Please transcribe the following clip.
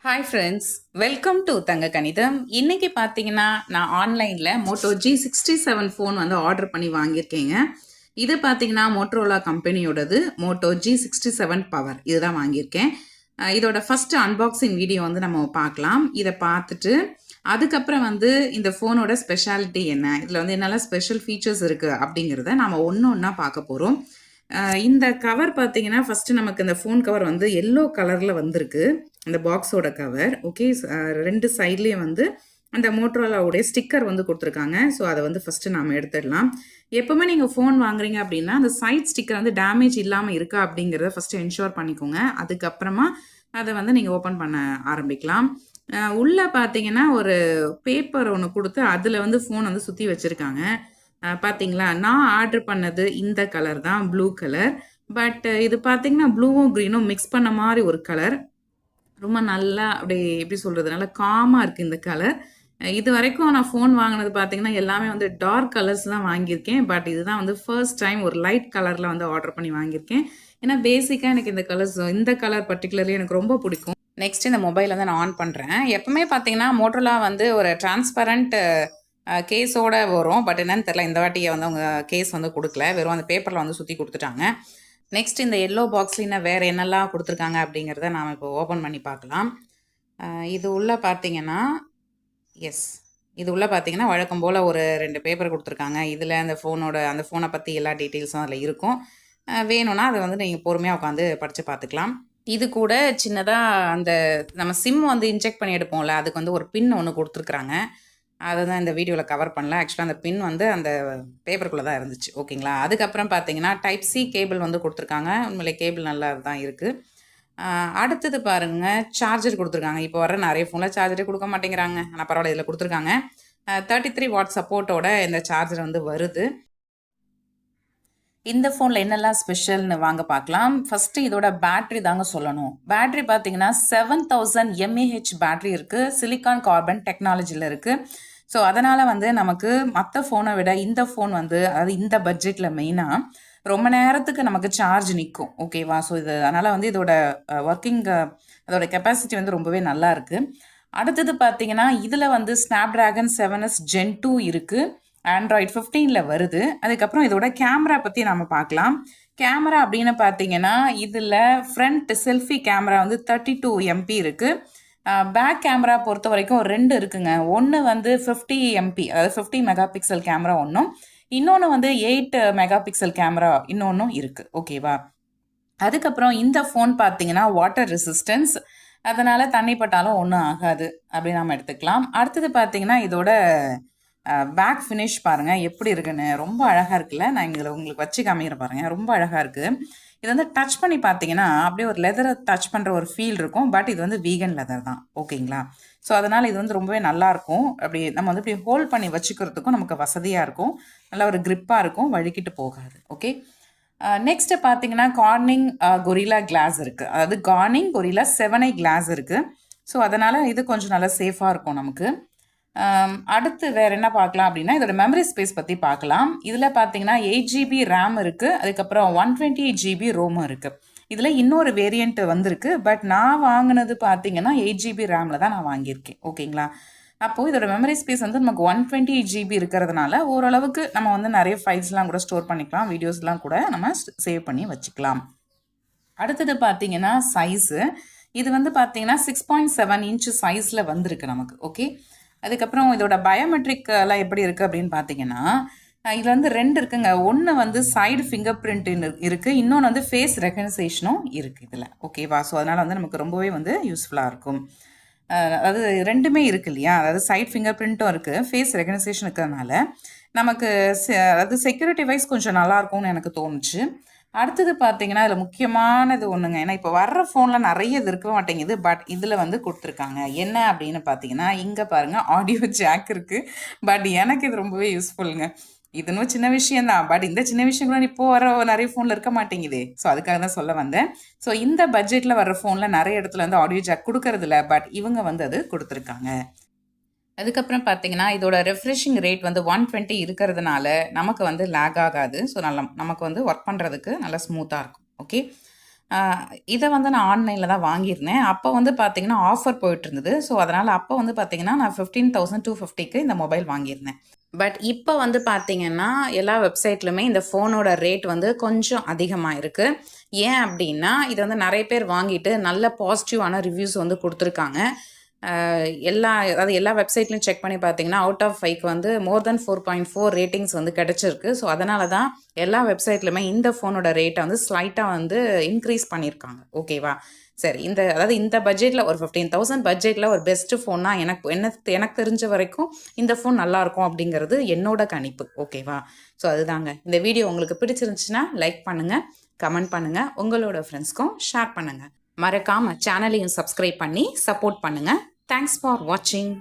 Hi friends, welcome to தங்க கணிதம். இன்னைக்கு பார்த்தீங்கன்னா நான் ஆன்லைனில் மோட்டோ G67 ஃபோன் வந்து ஆர்டர் பண்ணி வாங்கியிருக்கேங்க. இது பார்த்தீங்கன்னா மோட்டோரோலா கம்பெனியோடது மோட்டோ G67 பவர் இதுதான் வாங்கியிருக்கேன். இதோட ஃபர்ஸ்ட் அன்பாக்சிங் வீடியோ வந்து நம்ம பார்க்கலாம். இதை பார்த்துட்டு அதுக்கப்புறம் வந்து இந்த ஃபோனோட ஸ்பெஷாலிட்டி என்ன, இதில் வந்து என்னெல்லாம் ஸ்பெஷல் ஃபீச்சர்ஸ் இருக்குது அப்படிங்கிறத நம்ம ஒன்று ஒன்றா பார்க்க போகிறோம். இந்த கவர் பார்த்தீங்கன்னா ஃபஸ்ட்டு நமக்கு இந்த ஃபோன் கவர் வந்து எல்லோ கலரில் வந்திருக்கு. இந்த பாக்ஸோட கவர் ஓகே. ரெண்டு சைட்லேயும் வந்து அந்த மோட்டோரோலாவுடைய ஸ்டிக்கர் வந்து கொடுத்துருக்காங்க. ஸோ அதை வந்து ஃபஸ்ட்டு நாம் எடுத்துடலாம். எப்போவுமே நீங்கள் ஃபோன் வாங்குறீங்க அப்படின்னா அந்த சைட் ஸ்டிக்கர் வந்து டேமேஜ் இல்லாமல் இருக்கா அப்படிங்கிறத ஃபஸ்ட்டு என்ஷோர் பண்ணிக்கோங்க. அதுக்கப்புறமா அதை வந்து நீங்கள் ஓப்பன் பண்ண ஆரம்பிக்கலாம். உள்ளே பார்த்தீங்கன்னா ஒரு பேப்பர் ஒன்று கொடுத்து அதில் வந்து ஃபோன் வந்து சுற்றி வச்சுருக்காங்க. பார்த்தீங்களா, நான் ஆர்டர் பண்ணது இந்த கலர் தான், ப்ளூ கலர். பட் இது பார்த்தீங்கன்னா ப்ளூவும் க்ரீனும் மிக்ஸ் பண்ண மாதிரி ஒரு கலர். ரொம்ப நல்லா அப்படியே எப்படி சொல்கிறது, நல்லா காமாக இருக்குது இந்த கலர். இது வரைக்கும் நான் ஃபோன் வாங்கினது பார்த்தீங்கன்னா எல்லாமே வந்து டார்க் கலர்ஸ் தான் வாங்கியிருக்கேன். பட் இதுதான் வந்து ஃபர்ஸ்ட் டைம் ஒரு லைட் கலரில் வந்து ஆர்டர் பண்ணி வாங்கியிருக்கேன். ஏன்னா பேசிக்காக எனக்கு இந்த கலர் பர்டிகுலர்லி எனக்கு ரொம்ப பிடிக்கும். நெக்ஸ்ட் இந்த மொபைல் வந்து நான் ஆன் பண்ணுறேன். எப்பவுமே பார்த்தீங்கன்னா மோட்டோரோலா வந்து ஒரு டிரான்ஸ்பரண்ட் கேஸோட வரும். பட் என்னன்னு தெரில, இந்த வாட்டியை வந்து அவங்க கேஸ் வந்து கொடுக்கல, வெறும் அந்த பேப்பரில் வந்து சுற்றி கொடுத்துட்டாங்க. நெக்ஸ்ட் இந்த எல்லோ பாக்ஸ்லின்னா வேறு என்னெல்லாம் கொடுத்துருக்காங்க அப்படிங்கிறத நாம் இப்போ ஓப்பன் பண்ணி பார்க்கலாம். இது உள்ளே பார்த்தீங்கன்னா இது உள்ளே பார்த்தீங்கன்னா வழக்கம் போல் ஒரு 2 பேப்பர் கொடுத்துருக்காங்க. இதில் அந்த ஃபோனை பற்றி எல்லா டீட்டெயில்ஸும் அதில் இருக்கும். வேணும்னா அதை வந்து நீங்கள் பொறுமையாக உட்காந்து படித்து பார்த்துக்கலாம். இது கூட சின்னதாக அந்த நம்ம சிம் வந்து இன்ஜெக்ட் பண்ணி எடுப்போம்ல, அதுக்கு வந்து ஒரு பின் ஒன்று கொடுத்துருக்குறாங்க. அதை தான் இந்த வீடியோவில் கவர் பண்ணல. ஆக்சுவலாக அந்த பின் வந்து அந்த பேப்பருக்குள்ளே தான் இருந்துச்சு. ஓகேங்களா. அதுக்கப்புறம் பார்த்தீங்கன்னா டைப் சி கேபிள் வந்து கொடுத்துருக்காங்க. உண்மையிலே கேபிள் நல்லா தான் இருக்குது. அடுத்தது பாருங்கள், சார்ஜர் கொடுத்துருக்காங்க. இப்போ வர நிறைய ஃபோனில் சார்ஜரே கொடுக்க மாட்டேங்கிறாங்க. ஆனால் பரவாயில்ல, இதில் கொடுத்துருக்காங்க. 33 வாட் சப்போர்ட்டோட இந்த சார்ஜர் வந்து வருது. இந்த ஃபோனில் என்னெல்லாம் ஸ்பெஷல்னு வாங்க பார்க்கலாம். ஃபஸ்ட்டு இதோட பேட்ரி தாங்க சொல்லணும். பேட்ரி பார்த்தீங்கன்னா 7000 mAh பேட்ரி இருக்குது. சிலிக்கான் கார்பன் டெக்னாலஜியில் இருக்குது. ஸோ அதனால் வந்து நமக்கு மற்ற ஃபோனை விட இந்த ஃபோன் வந்து, அதாவது இந்த பட்ஜெட்டில் மெயினாக ரொம்ப நேரத்துக்கு நமக்கு சார்ஜ் நிற்கும். ஓகேவா. ஸோ இது அதனால் வந்து இதோட ஒர்க்கிங் அதோட கெப்பாசிட்டி வந்து ரொம்பவே நல்லா இருக்குது. அடுத்தது பார்த்தீங்கன்னா இதில் வந்து ஸ்னாப்ட்ராகன் 7S Gen 2 இருக்குது. ஆண்ட்ராய்டு 15 வருது. அதுக்கப்புறம் இதோட கேமரா பற்றி நம்ம பார்க்கலாம். கேமரா அப்படின்னு பார்த்தீங்கன்னா இதில் ஃப்ரண்ட் செல்ஃபி கேமரா வந்து 32 MP இருக்குது. பேக் கேமரா பொறுத்த வரைக்கும் 2 இருக்குங்க. ஒன்று வந்து 50 MP, அதாவது 50 மெகா பிக்சல் கேமரா ஒன்றும், இன்னொன்று வந்து 8 மெகா பிக்சல் கேமரா இன்னொன்றும் இருக்குது. ஓகேவா. அதுக்கப்புறம் இந்த ஃபோன் பார்த்தீங்கன்னா வாட்டர் ரெசிஸ்டன்ஸ், அதனால் தண்ணி பட்டாலும் ஒன்றும் ஆகாது அப்படின்னு நம்ம எடுத்துக்கலாம். அடுத்தது பார்த்தீங்கன்னா இதோட பேக் ஃபினிஷ் பாருங்கள் எப்படி இருக்குன்னு, ரொம்ப அழகாக இருக்குல்ல. நான் இங்கே உங்களுக்கு வச்சு காமிக்கிறேன் பாருங்கள், ரொம்ப அழகாக இருக்குது. இது வந்து டச் பண்ணி பார்த்தீங்கன்னா அப்படியே ஒரு லெதரை டச் பண்ணுற ஒரு ஃபீல் இருக்கும். பட் இது வந்து வீகன் லெதர் தான். ஓகேங்களா. ஸோ அதனால் இது வந்து ரொம்பவே நல்லாயிருக்கும். அப்படி நம்ம வந்து இப்படி ஹோல்ட் பண்ணி வச்சுக்கிறதுக்கும் நமக்கு வசதியாக இருக்கும். நல்லா ஒரு க்ரிப்பாக இருக்கும், வழுக்கிட்டு போகாது. ஓகே. நெக்ஸ்ட்டு பார்த்தீங்கன்னா கார்னிங் கொரில்லா கிளாஸ் இருக்குது. அதாவது கார்னிங் கொரில்லா 7i கிளாஸ் இருக்குது. ஸோ அதனால் இது கொஞ்சம் நல்லா சேஃபாக இருக்கும் நமக்கு. அடுத்து வேறு என்ன பார்க்கலாம் அப்படின்னா இதோட மெமரி ஸ்பேஸ் பற்றி பார்க்கலாம். இதில் பார்த்தீங்கன்னா 8 GB RAM இருக்குது. அதுக்கப்புறம் 128 GB ரோமும் இருக்குது. இதில் இன்னொரு வேரியண்ட் வந்திருக்கு. பட் நான் வாங்கினது பார்த்தீங்கன்னா 8 GB ரேமில் தான் நான் வாங்கியிருக்கேன். ஓகேங்களா. அப்போது இதோட மெமரி ஸ்பேஸ் வந்து நமக்கு 128 GB இருக்கிறதுனால ஓரளவுக்கு நம்ம வந்து நிறைய ஃபைல்ஸ்லாம் கூட ஸ்டோர் பண்ணிக்கலாம், வீடியோஸ்லாம் கூட நம்ம சேவ் பண்ணி வச்சுக்கலாம். அடுத்தது பார்த்தீங்கன்னா சைஸு. இது வந்து பார்த்தீங்கன்னா 6.7 இன்ச் சைஸில் வந்திருக்கு நமக்கு. ஓகே. அதுக்கப்புறம் இதோட பயோமெட்ரிக் எல்லாம் எப்படி இருக்குது அப்படின்னு பார்த்தீங்கன்னா இதில் வந்து 2 இருக்குங்க. ஒன்று வந்து சைடு ஃபிங்கர் பிரிண்ட் இருக்குது, இன்னொன்று வந்து ஃபேஸ் ரெகனைசேஷனும் இருக்குது இதில். ஓகேவா. ஸோ அதனால் வந்து நமக்கு ரொம்பவே வந்து யூஸ்ஃபுல்லாக இருக்கும். அதாவது 2மே இருக்குது இல்லையா. அதாவது சைட் ஃபிங்கர் பிரிண்ட்டும் இருக்குது, ஃபேஸ் ரெகனைசேஷன் இருக்கிறதுனால நமக்கு அதாவது செக்யூரிட்டி வைஸ் கொஞ்சம் நல்லாயிருக்கும்னு எனக்கு தோணுச்சு. அடுத்தது பார்த்தீங்கன்னா இதில் முக்கியமானது ஒன்றுங்க. ஏன்னா இப்போ வர்ற ஃபோனில் நிறைய இது இருக்க மாட்டேங்குது. பட் இதில் வந்து கொடுத்துருக்காங்க என்ன அப்படின்னு பார்த்தீங்கன்னா இங்கே பாருங்கள், ஆடியோ ஜாக் இருக்குது. பட் எனக்கு இது ரொம்பவே யூஸ்ஃபுல்லுங்க. இதுன்னு சின்ன விஷயந்தான். பட் இந்த சின்ன விஷயம் கூட இப்போது வர நிறைய ஃபோனில் இருக்க மாட்டேங்குது. ஸோ அதுக்காக தான் சொல்ல வந்தேன். ஸோ இந்த பட்ஜெட்டில் வர்ற ஃபோனில் நிறைய இடத்துல வந்து ஆடியோ ஜாக் கொடுக்கறதில்ல. பட் இவங்க வந்து அது கொடுத்துருக்காங்க. அதுக்கப்புறம் பார்த்தீங்கன்னா இதோட ரெஃப்ரெஷிங் ரேட் வந்து 120 இருக்கிறதுனால நமக்கு வந்து லேக் ஆகாது. ஸோ நமக்கு வந்து ஒர்க் பண்ணுறதுக்கு நல்லா ஸ்மூத்தாக இருக்கும். ஓகே. இதை வந்து நான் ஆன்லைனில் தான் வாங்கியிருந்தேன். அப்போ வந்து பார்த்தீங்கன்னா ஆஃபர் போயிட்டுருந்தது. ஸோ அதனால் அப்போ வந்து பார்த்தீங்கன்னா நான் 15,250க்கு இந்த மொபைல் வாங்கியிருந்தேன். பட் இப்போ வந்து பார்த்தீங்கன்னா எல்லா வெப்சைட்லுமே இந்த ஃபோனோட ரேட் வந்து கொஞ்சம் அதிகமாக இருக்குது. ஏன் அப்படின்னா இது வந்து நிறைய பேர் வாங்கிட்டு நல்ல பாசிட்டிவான ரிவ்யூஸ் வந்து கொடுத்துருக்காங்க. எல்லா வெப்சைட்லையும் செக் பண்ணி பார்த்தீங்கன்னா அவுட் ஆஃப் 5க்கு வந்து மோர் தென் 4.4 ரேட்டிங்ஸ் வந்து கிடச்சிருக்கு. ஸோ அதனால தான் எல்லா வெப்சைட்லையுமே இந்த ஃபோனோட ரேட்டை வந்து ஸ்லைட்டாக வந்து இன்க்ரீஸ் பண்ணியிருக்காங்க. ஓகேவா? சரி, இந்த பட்ஜெட்டில் ஒரு 15,000 பட்ஜெட்டில் ஒரு பெஸ்ட்டு ஃபோன்னா எனக்கு தெரிஞ்ச வரைக்கும் இந்த ஃபோன் நல்லாயிருக்கும் அப்படிங்கிறது என்னோட கணிப்பு. ஓகேவா? ஸோ அதுதாங்க. இந்த வீடியோ உங்களுக்கு பிடிச்சிருந்துச்சுன்னா லைக் பண்ணுங்கள், கமெண்ட் பண்ணுங்கள், உங்களோட ஃப்ரெண்ட்ஸ்க்கும் ஷேர் பண்ணுங்கள். மறக்காமல் சேனலையும் சப்ஸ்கிரைப் பண்ணி சப்போர்ட் பண்ணுங்கள். தேங்க்ஸ் ஃபார் வாட்சிங்.